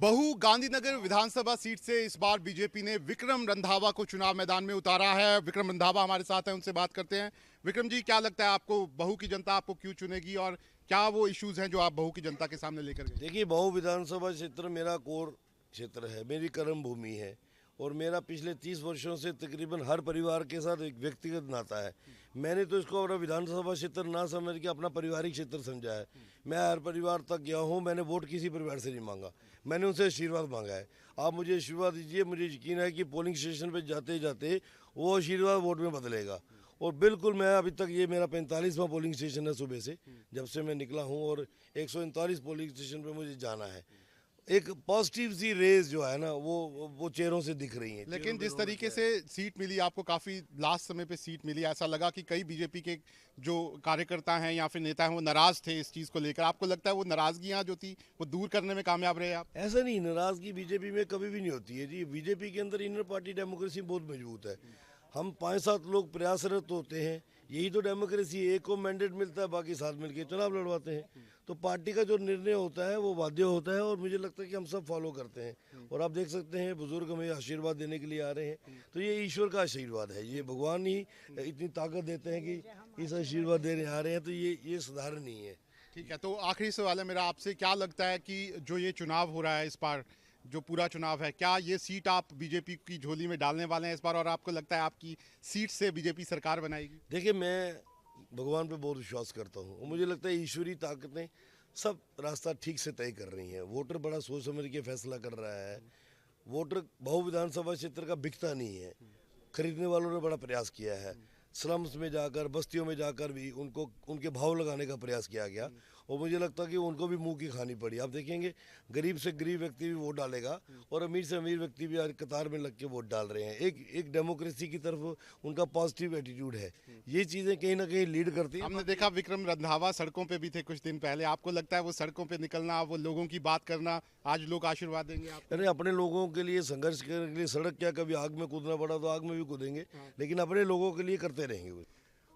बहू गांधीनगर विधानसभा सीट से इस बार बीजेपी ने विक्रम रंधावा को चुनाव मैदान में उतारा है। विक्रम रंधावा हमारे साथ हैं, उनसे बात करते हैं। विक्रम जी, क्या लगता है आपको, बहू की जनता आपको क्यों चुनेगी और क्या वो इश्यूज हैं जो आप बहू की जनता के सामने लेकर गए? देखिए, बहू विधानसभा क्षेत्र मेरा कोर क्षेत्र है, मेरी कर्म भूमि है और मेरा पिछले 30 वर्षों से तकरीबन हर परिवार के साथ एक व्यक्तिगत नाता है। मैंने तो इसको अपना विधानसभा क्षेत्र ना समझ के अपना पारिवारिक क्षेत्र समझा है। मैं हर परिवार तक गया हूँ, मैंने वोट किसी परिवार से नहीं मांगा, मैंने उनसे आशीर्वाद मांगा है। आप मुझे आशीर्वाद दीजिए, मुझे यकीन है कि पोलिंग स्टेशन पर जाते जाते वो आशीर्वाद वोट में बदलेगा। और बिल्कुल मैं अभी तक, ये मेरा 45वां पोलिंग स्टेशन है सुबह से जब से मैं निकला हूँ और 139 पोलिंग स्टेशन पे मुझे जाना है। एक पॉजिटिव सी रेज जो है ना वो चेहरों से दिख रही है। लेकिन जिस तरीके से सीट मिली आपको, काफी लास्ट समय पे सीट मिली, ऐसा लगा कि कई बीजेपी के जो कार्यकर्ता हैं या फिर नेता हैं वो नाराज थे इस चीज को लेकर। आपको लगता है वो नाराजगियां जो थी वो दूर करने में कामयाब रहे आप? ऐसा नहीं, नाराजगी बीजेपी में कभी भी नहीं होती है जी। बीजेपी के अंदर इनर पार्टी डेमोक्रेसी बहुत मजबूत है। हम 5-7 लोग प्रयासरत होते हैं, यही तो डेमोक्रेसी है। एक को मैंडेट मिलता है, बाकी साथ मिलकर चुनाव लड़वाते हैं। तो पार्टी का जो निर्णय होता है वो बाध्य होता है और मुझे लगता है कि हम सब फॉलो करते हैं। और आप देख सकते हैं बुजुर्ग हमें आशीर्वाद देने के लिए आ रहे हैं, तो ये ईश्वर का आशीर्वाद है। ये भगवान ही इतनी ताकत देते हैं कि इस आशीर्वाद देने आ रहे हैं, तो ये साधारण नहीं है। ठीक है, तो आखिरी सवाल है मेरा आपसे, क्या लगता है कि जो ये चुनाव हो रहा है इस बार, जो पूरा चुनाव है, क्या ये सीट आप बीजेपी की झोली में डालने वाले हैं इस बार और आपको लगता है आपकी सीट से बीजेपी सरकार बनाएगी? देखिए, मैं भगवान पे बहुत विश्वास करता हूँ और मुझे लगता है ईश्वरीय ताकतें सब रास्ता ठीक से तय कर रही हैं। वोटर बड़ा सोच समझ के फैसला कर रहा है। वोटर बहु विधानसभा क्षेत्र का बिकता नहीं है, खरीदने वालों ने बड़ा प्रयास किया है। स्लम्स में जाकर, बस्तियों में जाकर भी उनके भाव लगाने का प्रयास किया गया और मुझे लगता है कि उनको भी मुंह की खानी पड़ी। आप देखेंगे, गरीब से गरीब व्यक्ति भी वोट डालेगा और अमीर से अमीर व्यक्ति भी आज कतार में लग के वोट डाल रहे हैं। एक डेमोक्रेसी की तरफ उनका पॉजिटिव एटीट्यूड है। ये चीज़ें कहीं ना कहीं लीड करती हैं। हमने देखा विक्रम रंधावा सड़कों पे भी थे कुछ दिन पहले, आपको लगता है वो सड़कों पे निकलना, वो लोगों की बात करना, आज लोग आशीर्वाद देंगे आपको? अरे, अपने लोगों के लिए संघर्ष करने के लिए सड़क क्या, कभी आग में कूदना पड़ा तो आग में भी कूदेंगे, लेकिन अपने लोगों के लिए करते रहेंगे।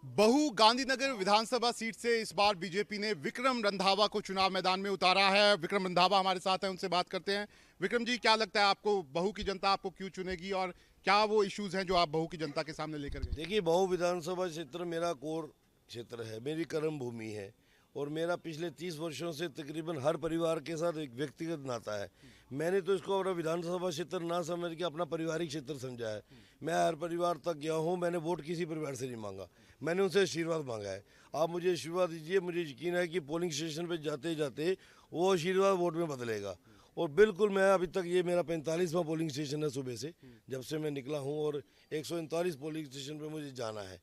बहू गांधीनगर विधानसभा सीट से इस बार बीजेपी ने विक्रम रंधावा को चुनाव मैदान में उतारा है। विक्रम रंधावा हमारे साथ हैं, उनसे बात करते हैं। विक्रम जी, क्या लगता है आपको, बहू की जनता आपको क्यों चुनेगी और क्या वो इश्यूज हैं जो आप बहू की जनता के सामने लेकर गए? देखिए, बहू विधानसभा क्षेत्र मेरा कोर क्षेत्र है, मेरी कर्म भूमि है और मेरा पिछले 30 वर्षों से तकरीबन हर परिवार के साथ एक व्यक्तिगत नाता है। मैंने तो इसको अपना विधानसभा क्षेत्र ना समझ के अपना पारिवारिक क्षेत्र समझा है। मैं हर परिवार तक गया हूँ, मैंने वोट किसी परिवार से नहीं मांगा, मैंने उनसे आशीर्वाद मांगा है। आप मुझे आशीर्वाद दीजिए, मुझे यकीन है कि पोलिंग स्टेशन पर जाते जाते वो आशीर्वाद वोट में बदलेगा। और बिल्कुल मैं अभी तक, ये मेरा 45वां पोलिंग स्टेशन है सुबह से जब से मैं निकला हूँ और 139 पोलिंग स्टेशन पर मुझे जाना है।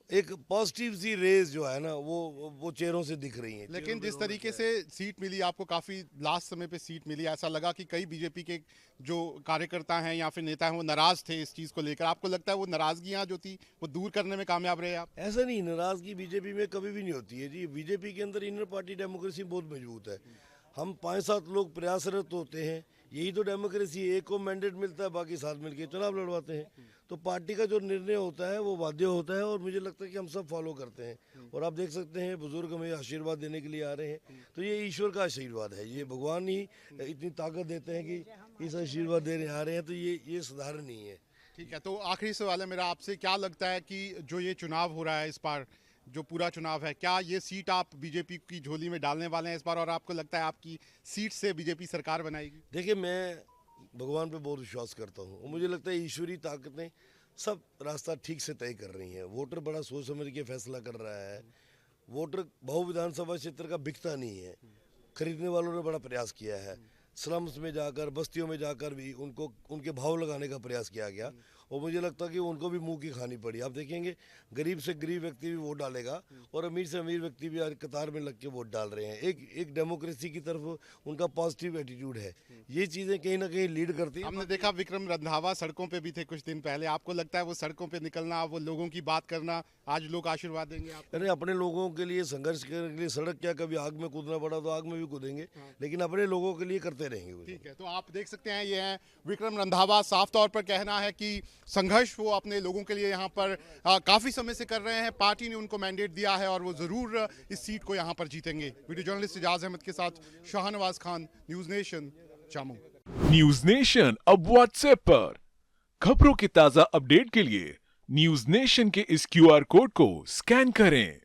एक पॉजिटिव सी रेज जो है ना वो चेहरों से दिख रही है। लेकिन जिस तरीके से सीट मिली आपको, काफी लास्ट समय पे सीट मिली, ऐसा लगा कि कई बीजेपी के जो कार्यकर्ता हैं या फिर नेता हैं वो नाराज थे इस चीज को लेकर। आपको लगता है वो नाराजगियां जो थी वो दूर करने में कामयाब रहे आप? ऐसा नहीं, नाराजगी बीजेपी में कभी भी नहीं होती है जी। बीजेपी के अंदर इनर पार्टी डेमोक्रेसी बहुत मजबूत है। हम 5-7 लोग प्रयासरत होते हैं, यही तो डेमोक्रेसी है। एक को मैंडेट मिलता है, बाकी साथ मिलकर चुनाव लड़वाते हैं। तो पार्टी का जो निर्णय होता है वो बाध्य होता है और मुझे लगता है कि हम सब फॉलो करते हैं। और आप देख सकते हैं बुजुर्ग हमें आशीर्वाद देने के लिए आ रहे हैं, तो ये ईश्वर का आशीर्वाद है। ये भगवान ही इतनी ताकत देते हैं कि इस आशीर्वाद देने आ रहे हैं, तो ये साधारण नहीं है। ठीक है, तो आखिरी सवाल है मेरा आपसे, क्या लगता है कि जो ये चुनाव हो रहा है इस बार, जो पूरा चुनाव है, क्या ये सीट आप बीजेपी की झोली में डालने वाले हैं इस बार और आपको लगता है आपकी सीट से बीजेपी सरकार बनाएगी? देखिए, मैं भगवान पे बहुत विश्वास करता हूँ और मुझे लगता है ईश्वरीय ताकतें सब रास्ता ठीक से तय कर रही हैं। वोटर बड़ा सोच समझ के फैसला कर रहा है। वोटर बहु विधानसभा क्षेत्र का बिकता नहीं है, खरीदने वालों ने बड़ा प्रयास किया है। स्लम्स में जाकर, बस्तियों में जाकर भी उनके भाव लगाने का प्रयास किया गया और मुझे लगता है कि उनको भी मुंह की खानी पड़ी। आप देखेंगे, गरीब से गरीब व्यक्ति भी वोट डालेगा और अमीर से अमीर व्यक्ति भी आज कतार में लग के वोट डाल रहे हैं। एक डेमोक्रेसी की तरफ उनका पॉजिटिव एटीट्यूड है। ये चीज़ें कहीं ना कहीं लीड करती हैं। हमने देखा विक्रम रंधावा सड़कों पे भी थे कुछ दिन पहले, आपको लगता है वो सड़कों पे निकलना, वो लोगों की बात करना, आज लोग आशीर्वाद देंगे आपको? अरे, अपने लोगों के लिए संघर्ष करने के लिए सड़क क्या, कभी आग में कूदना पड़ा तो आग में भी कूदेंगे, लेकिन अपने लोगों के लिए करते रहेंगे। ठीक है, तो आप देख सकते हैं ये हैं विक्रम रंधावा। साफ तौर पर कहना है कि संघर्ष वो अपने लोगों के लिए यहाँ पर काफी समय से कर रहे हैं। पार्टी ने उनको मैंडेट दिया है और वो जरूर इस सीट को यहाँ पर जीतेंगे। वीडियो जर्नलिस्ट इजाज अहमद के साथ Shahnawaz Khan, news nation, Jammu. News nation अब व्हाट्सएप पर खबरों के ताजा अपडेट के लिए न्यूज नेशन के इस क्यूआर कोड को स्कैन करें।